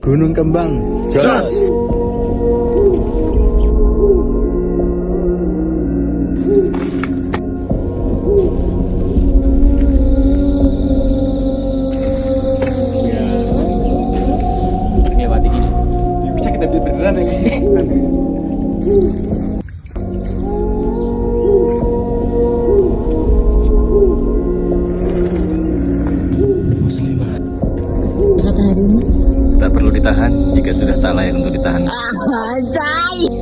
Gunung Kembang. Jos. Oke, mati gini. Bisa kita beli beneran ya? Muslimah. Kata hari ini Tak perlu ditahan jika sudah tak layak untuk ditahan. Anjay.